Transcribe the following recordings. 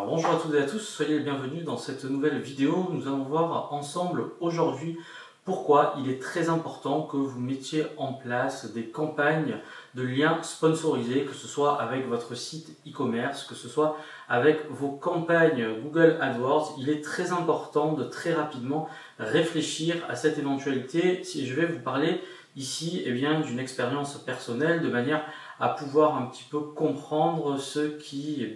Alors bonjour à toutes et à tous, soyez les bienvenus dans cette nouvelle vidéo. Nous allons voir ensemble aujourd'hui pourquoi il est très important que vous mettiez en place des campagnes de liens sponsorisés, que ce soit avec votre site e-commerce, que ce soit avec vos campagnes Google AdWords. Il est très important de très rapidement réfléchir à cette éventualité. Si je vais vous parler ici d'une expérience personnelle de manière à pouvoir un petit peu comprendre ce qui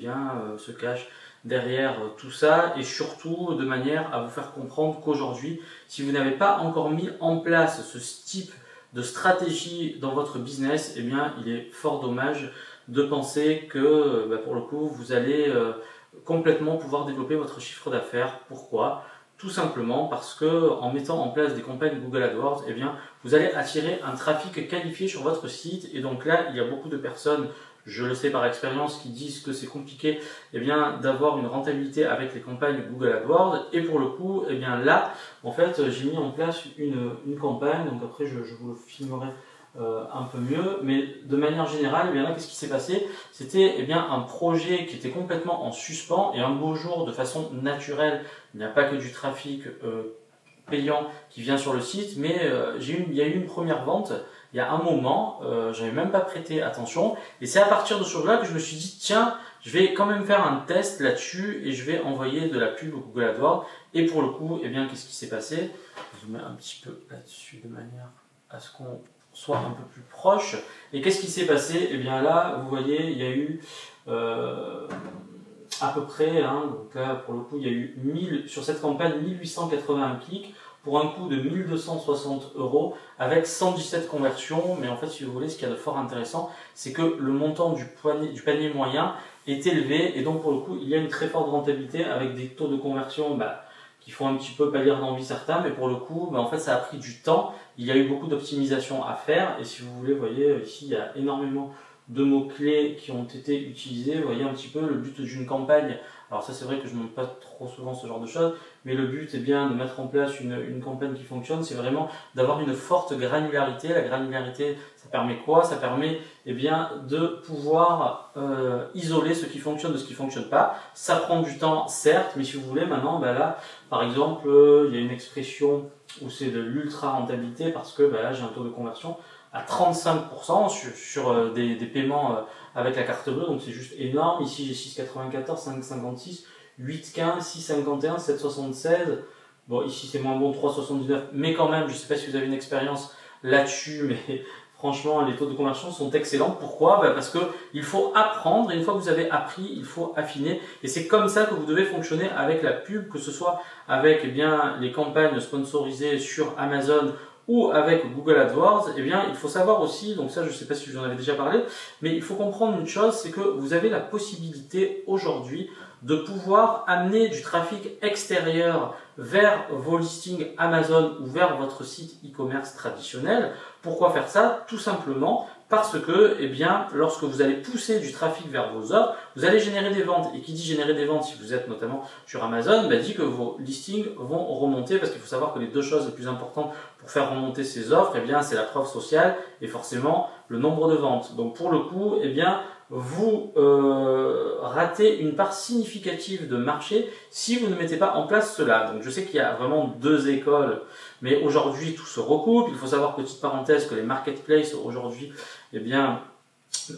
se cache derrière tout ça et surtout de manière à vous faire comprendre qu'aujourd'hui, si vous n'avez pas encore mis en place ce type de stratégie dans votre business, il est fort dommage de penser que pour le coup, vous allez complètement pouvoir développer votre chiffre d'affaires. Pourquoi ? Tout simplement parce que en mettant en place des campagnes Google AdWords, vous allez attirer un trafic qualifié sur votre site. Et donc là, il y a beaucoup de personnes, je le sais par expérience, qui disent que c'est compliqué d'avoir une rentabilité avec les campagnes Google AdWords. Et pour le coup, là, en fait, j'ai mis en place une campagne. Donc après, je vous le filmerai un peu mieux, mais de manière générale, là, qu'est-ce qui s'est passé? C'était un projet qui était complètement en suspens et un beau jour, de façon naturelle, il n'y a pas que du trafic payant qui vient sur le site, mais il y a eu une première vente il y a un moment, j'avais même pas prêté attention, et c'est à partir de ce jour-là que je me suis dit tiens, je vais quand même faire un test là-dessus et je vais envoyer de la pub au Google AdWords. Et pour le coup, qu'est-ce qui s'est passé? Je mets un petit peu là-dessus de manière à ce qu'on soit un peu plus proche. Et qu'est-ce qui s'est passé? Là, vous voyez, il y a eu à peu près, donc là pour le coup, il y a eu sur cette campagne 1881 clics pour un coût de 1260 € avec 117 conversions. Mais en fait, si vous voulez, ce qu'il y a de fort intéressant, c'est que le montant du panier moyen est élevé et donc pour le coup, il y a une très forte rentabilité avec des taux de conversion qui font un petit peu pâlir d'envie certains, mais pour le coup, en fait, ça a pris du temps. Il y a eu beaucoup d'optimisation à faire et si vous voulez, vous voyez ici, il y a énormément de mots-clés qui ont été utilisés. Vous voyez un petit peu le but d'une campagne. Alors ça, c'est vrai que je ne montre pas trop souvent ce genre de choses, mais le but est bien de mettre en place une campagne qui fonctionne, c'est vraiment d'avoir une forte granularité. La granularité, ça permet quoi? Ça permet de pouvoir isoler ce qui fonctionne de ce qui ne fonctionne pas. Ça prend du temps, certes, mais si vous voulez, maintenant, là, par exemple, il y a une expression où c'est de l'ultra rentabilité parce que là, j'ai un taux de conversion à 35% sur des paiements avec la carte bleue, donc c'est juste énorme. Ici j'ai 6,94, 5,56, 8,15, 6,51, 7,76. Bon, ici c'est moins bon, 3,79, mais quand même, je ne sais pas si vous avez une expérience là-dessus, mais franchement, les taux de conversion sont excellents. Pourquoi? Parce qu'il faut apprendre, et une fois que vous avez appris, il faut affiner. Et c'est comme ça que vous devez fonctionner avec la pub, que ce soit avec les campagnes sponsorisées sur Amazon ou avec Google AdWords. Il faut savoir aussi, donc ça je ne sais pas si je vous en avais déjà parlé, mais il faut comprendre une chose, c'est que vous avez la possibilité aujourd'hui de pouvoir amener du trafic extérieur vers vos listings Amazon ou vers votre site e-commerce traditionnel. Pourquoi faire ça? Tout simplement parce que lorsque vous allez pousser du trafic vers vos offres, vous allez générer des ventes. Et qui dit générer des ventes, si vous êtes notamment sur Amazon, dit que vos listings vont remonter, parce qu'il faut savoir que les deux choses les plus importantes pour faire remonter ces offres, c'est la preuve sociale et forcément le nombre de ventes. Donc pour le coup, vous ratez une part significative de marché si vous ne mettez pas en place cela. Donc je sais qu'il y a vraiment deux écoles, mais aujourd'hui tout se recoupe. Il faut savoir, petite parenthèse, que les marketplaces aujourd'hui,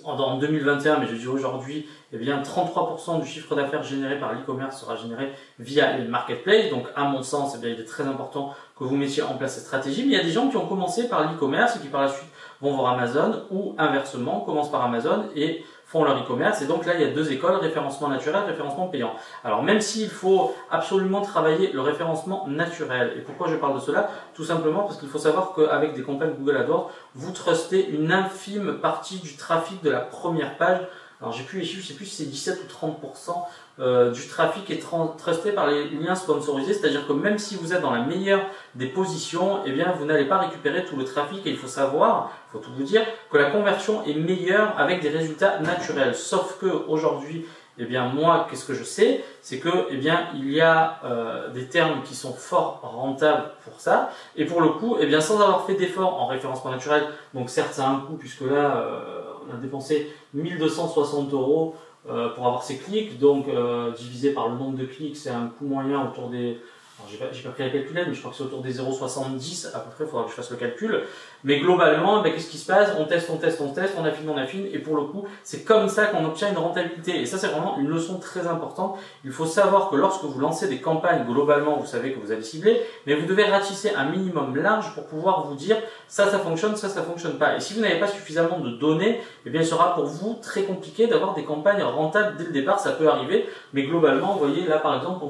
en 2021, mais je dis aujourd'hui, 33% du chiffre d'affaires généré par l'e-commerce sera généré via les marketplaces. Donc à mon sens, il est très important que vous mettiez en place cette stratégie. Mais il y a des gens qui ont commencé par l'e-commerce et qui par la suite vont voir Amazon, ou inversement, commencent par Amazon et font leur e-commerce. Et donc là, il y a deux écoles, référencement naturel, référencement payant. Alors même s'il faut absolument travailler le référencement naturel, et pourquoi je parle de cela? Tout simplement parce qu'il faut savoir qu'avec des campagnes Google AdWords, vous trustez une infime partie du trafic de la première page. Alors j'ai plus les chiffres, je sais plus si c'est 17 ou 30% du trafic est trusté par les liens sponsorisés, c'est-à-dire que même si vous êtes dans la meilleure des positions, vous n'allez pas récupérer tout le trafic. Et il faut savoir, il faut tout vous dire, que la conversion est meilleure avec des résultats naturels. Sauf que aujourd'hui, moi, qu'est-ce que je sais? C'est que, il y a des termes qui sont fort rentables pour ça. Et pour le coup, sans avoir fait d'effort en référencement naturel, donc certes, ça a un coût puisque là, on a dépensé 1260 € pour avoir ces clics. Donc divisé par le nombre de clics, c'est un coût moyen autour des... J'ai pas pris la calculette, mais je crois que c'est autour des 0,70 à peu près, il faudra que je fasse le calcul. Mais globalement, qu'est-ce qui se passe? On teste, on affine, et pour le coup, c'est comme ça qu'on obtient une rentabilité. Et ça, c'est vraiment une leçon très importante. Il faut savoir que lorsque vous lancez des campagnes, globalement, vous savez que vous allez cibler, mais vous devez ratisser un minimum large pour pouvoir vous dire ça fonctionne, ça fonctionne pas. Et si vous n'avez pas suffisamment de données, eh bien, il sera pour vous très compliqué d'avoir des campagnes rentables dès le départ. Ça peut arriver, mais globalement, vous voyez, là, par exemple,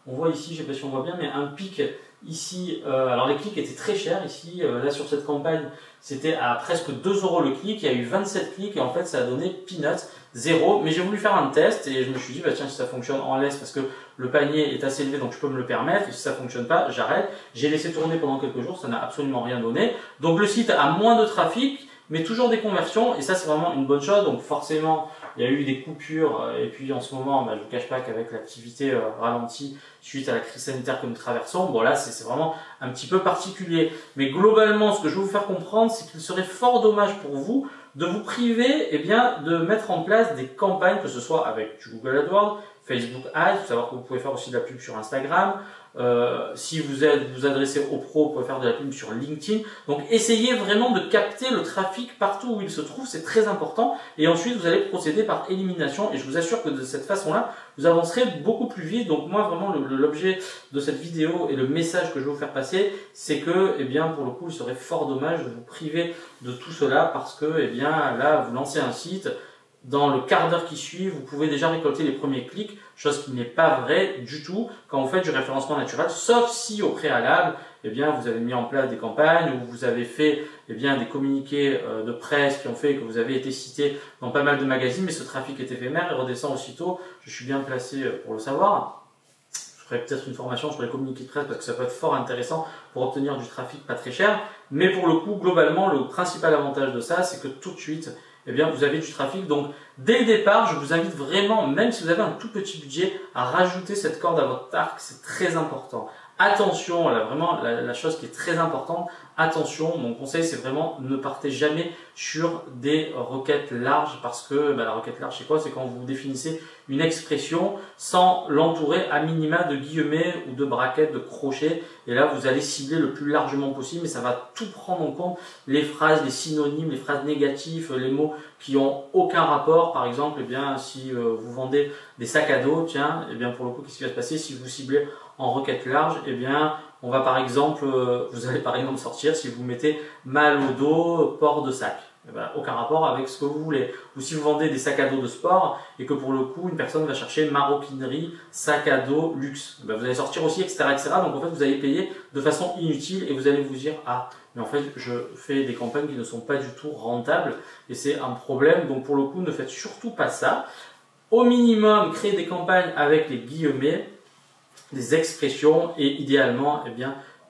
on voit ici, je ne sais pas si on voit bien, mais un pic ici. Alors les clics étaient très chers ici. Là sur cette campagne, c'était à presque 2 euros le clic. Il y a eu 27 clics et en fait ça a donné peanuts, 0. Mais j'ai voulu faire un test et je me suis dit, bah tiens, si ça fonctionne en laisse parce que le panier est assez élevé donc je peux me le permettre. Et si ça fonctionne pas, j'arrête. J'ai laissé tourner pendant quelques jours, ça n'a absolument rien donné. Donc le site a moins de trafic, mais toujours des conversions et ça c'est vraiment une bonne chose. Donc forcément il y a eu des coupures et puis en ce moment je vous cache pas qu'avec l'activité ralentie suite à la crise sanitaire que nous traversons, bon là c'est vraiment un petit peu particulier, mais globalement ce que je veux vous faire comprendre c'est qu'il serait fort dommage pour vous de vous priver de mettre en place des campagnes, que ce soit avec du Google AdWords, Facebook Ads, il faut savoir que vous pouvez faire aussi de la pub sur Instagram. Si vous adressez aux pros, vous pouvez faire de la pub sur LinkedIn. Donc essayez vraiment de capter le trafic partout où il se trouve, c'est très important. Et ensuite vous allez procéder par élimination. Et je vous assure que de cette façon-là, vous avancerez beaucoup plus vite. Donc moi vraiment l'objet de cette vidéo et le message que je vais vous faire passer, c'est que pour le coup il serait fort dommage de vous priver de tout cela parce que là vous lancez un site. Dans le quart d'heure qui suit, vous pouvez déjà récolter les premiers clics, chose qui n'est pas vraie du tout quand vous faites du référencement naturel, sauf si au préalable, vous avez mis en place des campagnes ou vous avez fait des communiqués de presse qui ont fait que vous avez été cité dans pas mal de magazines, mais ce trafic est éphémère et redescend aussitôt. Je suis bien placé pour le savoir. Je ferai peut-être une formation sur les communiqués de presse parce que ça peut être fort intéressant pour obtenir du trafic pas très cher. Mais pour le coup, globalement, le principal avantage de ça, c'est que tout de suite, vous avez du trafic. Donc, dès le départ, je vous invite vraiment, même si vous avez un tout petit budget, à rajouter cette corde à votre arc. C'est très important. Attention, là, vraiment, la chose qui est très importante, attention, mon conseil, c'est vraiment ne partez jamais sur des requêtes larges parce que la requête large, c'est quoi? C'est quand vous définissez une expression sans l'entourer à minima de guillemets ou de brackets, de crochets. Et là, vous allez cibler le plus largement possible, mais ça va tout prendre en compte, les phrases, les synonymes, les phrases négatives, les mots qui ont aucun rapport. Par exemple, si vous vendez des sacs à dos, tiens, pour le coup, qu'est-ce qui va se passer si vous ciblez en requête large? On va par exemple, vous allez par exemple sortir si vous mettez mal au dos, port de sac. Aucun rapport avec ce que vous voulez. Ou si vous vendez des sacs à dos de sport et que pour le coup une personne va chercher maroquinerie, sac à dos, luxe, vous allez sortir aussi, etc., etc. Donc en fait vous allez payer de façon inutile et vous allez vous dire ah mais en fait je fais des campagnes qui ne sont pas du tout rentables et c'est un problème. Donc pour le coup ne faites surtout pas ça. Au minimum créez des campagnes avec les guillemets, des expressions et idéalement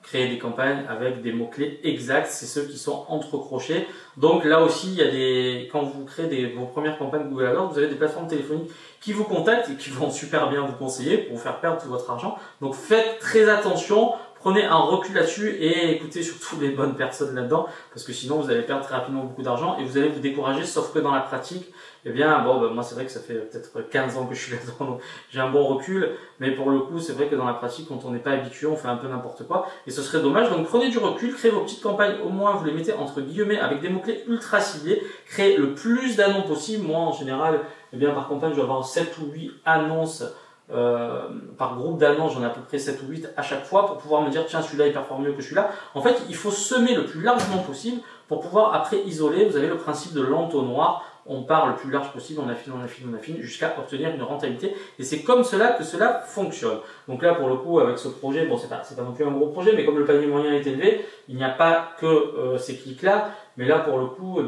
créer des campagnes avec des mots-clés exacts, c'est ceux qui sont entre crochets. Donc là aussi, il y a quand vous créez vos premières campagnes Google AdWords, vous avez des plateformes téléphoniques qui vous contactent et qui vont super bien vous conseiller pour vous faire perdre tout votre argent. Donc faites très attention, prenez un recul là-dessus et écoutez surtout les bonnes personnes là-dedans parce que sinon vous allez perdre très rapidement beaucoup d'argent et vous allez vous décourager, sauf que dans la pratique, moi c'est vrai que ça fait peut-être 15 ans que je suis là-dedans, donc j'ai un bon recul, mais pour le coup c'est vrai que dans la pratique quand on n'est pas habitué on fait un peu n'importe quoi et ce serait dommage. Donc prenez du recul, créez vos petites campagnes, au moins vous les mettez entre guillemets avec des mots-clés ultra ciblés, créez le plus d'annonces possible. Moi en général, par campagne je vais avoir 7 ou 8 annonces par groupe d'annonces, j'en ai à peu près 7 ou 8 à chaque fois pour pouvoir me dire tiens celui-là il performe mieux que celui-là. En fait il faut semer le plus largement possible pour pouvoir après isoler. Vous avez le principe de l'entonnoir, on part le plus large possible, on affine jusqu'à obtenir une rentabilité et c'est comme cela que cela fonctionne. Donc là pour le coup avec ce projet, bon c'est pas non plus un gros projet, mais comme le panier moyen est élevé, il n'y a pas que ces clics là, mais là pour le coup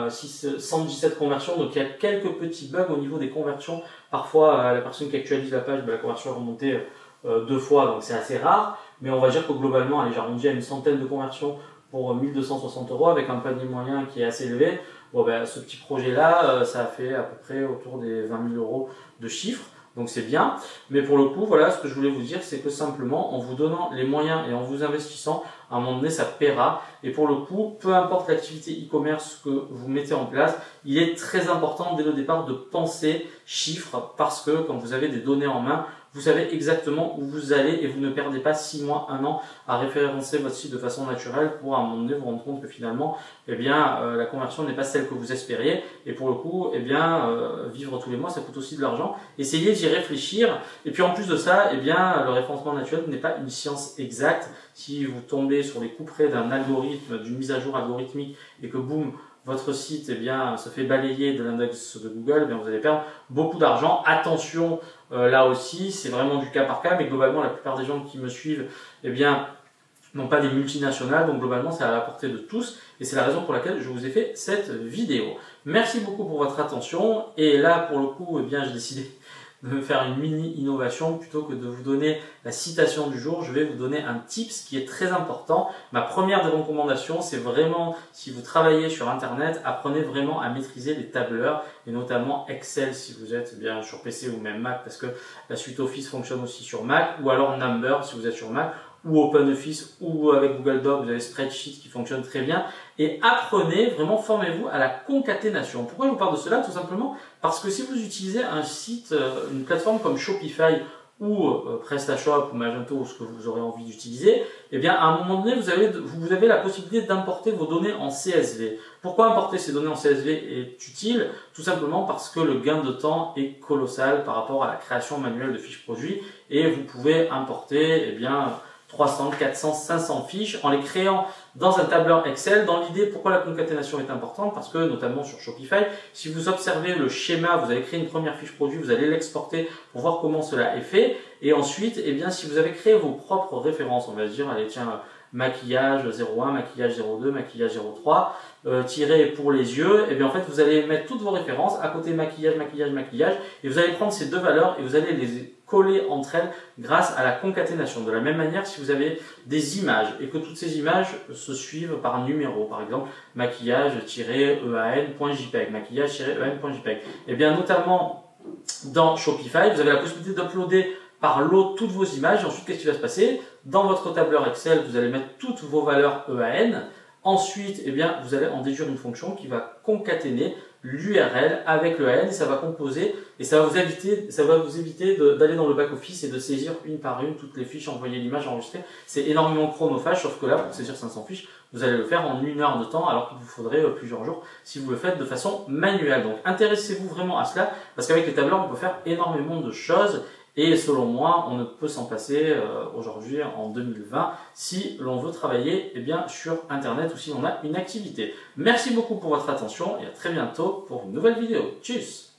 117 conversions, donc il y a quelques petits bugs au niveau des conversions. Parfois la personne qui actualise la page, la conversion est remontée 2 fois, donc c'est assez rare, mais on va dire que globalement allez, j'arrondis à une centaine de conversions pour 1260 € avec un panier moyen qui est assez élevé. Ce petit projet-là, ça a fait à peu près autour des 20 000 € de chiffre. donc c'est bien. Mais pour le coup, voilà, ce que je voulais vous dire, c'est que simplement, en vous donnant les moyens et en vous investissant, à un moment donné, ça paiera. Et pour le coup, peu importe l'activité e-commerce que vous mettez en place, il est très important dès le départ de penser chiffres parce que quand vous avez des données en main, vous savez exactement où vous allez et vous ne perdez pas 6 mois, 1 an à référencer votre site de façon naturelle pour à un moment donné vous rendre compte que finalement, eh bien, la conversion n'est pas celle que vous espériez. Et pour le coup, eh bien, vivre tous les mois, ça coûte aussi de l'argent. Essayez d'y réfléchir. Et puis en plus de ça, eh bien, le référencement naturel n'est pas une science exacte. Si vous tombez sur les coups près d'un algorithme, d'une mise à jour algorithmique et que boum, votre site eh bien, se fait balayer de l'index de Google, eh bien, vous allez perdre beaucoup d'argent. Attention, là aussi, c'est vraiment du cas par cas, mais globalement, la plupart des gens qui me suivent eh bien, n'ont pas des multinationales, donc globalement, c'est à la portée de tous, et c'est la raison pour laquelle je vous ai fait cette vidéo. Merci beaucoup pour votre attention, et là, pour le coup, eh bien, j'ai décidé de faire une mini innovation plutôt que de vous donner la citation du jour. Je vais vous donner un tips qui est très important. Ma première des recommandations, c'est vraiment, si vous travaillez sur Internet, apprenez vraiment à maîtriser les tableurs et notamment Excel si vous êtes bien sur PC ou même Mac parce que la suite Office fonctionne aussi sur Mac, ou alors Number si vous êtes sur Mac, ou OpenOffice, ou avec Google Docs, vous avez Spreadsheet qui fonctionne très bien. Et apprenez, vraiment formez-vous à la concaténation. Pourquoi je vous parle de cela? Tout simplement parce que si vous utilisez un site, une plateforme comme Shopify ou PrestaShop ou Magento ou ce que vous aurez envie d'utiliser, eh bien à un moment donné, vous avez la possibilité d'importer vos données en CSV. Pourquoi importer ces données en CSV est utile? Tout simplement parce que le gain de temps est colossal par rapport à la création manuelle de fiches produits et vous pouvez importer, eh bien, 300, 400, 500 fiches en les créant dans un tableur Excel. Dans l'idée, pourquoi la concaténation est importante? Parce que notamment sur Shopify, si vous observez le schéma, vous allez créer une première fiche produit, vous allez l'exporter pour voir comment cela est fait. Et ensuite, eh bien, si vous avez créé vos propres références, on va se dire, allez tiens, maquillage 01, maquillage 02, maquillage 03, tiré pour les yeux, et bien en fait vous allez mettre toutes vos références à côté maquillage, maquillage, maquillage, et vous allez prendre ces deux valeurs et vous allez les coller entre elles grâce à la concaténation. De la même manière, si vous avez des images et que toutes ces images se suivent par numéro, par exemple maquillage-ean.jpg, maquillage-en.jpg, et bien notamment dans Shopify, vous avez la possibilité d'uploader par lot toutes vos images. Et ensuite, qu'est-ce qui va se passer? Dans votre tableur Excel, vous allez mettre toutes vos valeurs EAN. Ensuite, eh bien, vous allez en déduire une fonction qui va concaténer l'URL avec le AN et ça va composer et ça va vous éviter d'aller dans le back-office et de saisir une par une toutes les fiches, envoyer l'image, enregistrer. C'est énormément chronophage, sauf que là, pour saisir 500 fiches, vous allez le faire en 1 heure de temps alors qu'il vous faudrait plusieurs jours si vous le faites de façon manuelle. Donc, intéressez-vous vraiment à cela parce qu'avec les tableurs, on peut faire énormément de choses. Et selon moi, on ne peut s'en passer aujourd'hui en 2020 si l'on veut travailler bien, sur Internet ou si on a une activité. Merci beaucoup pour votre attention et à très bientôt pour une nouvelle vidéo. Tchuss!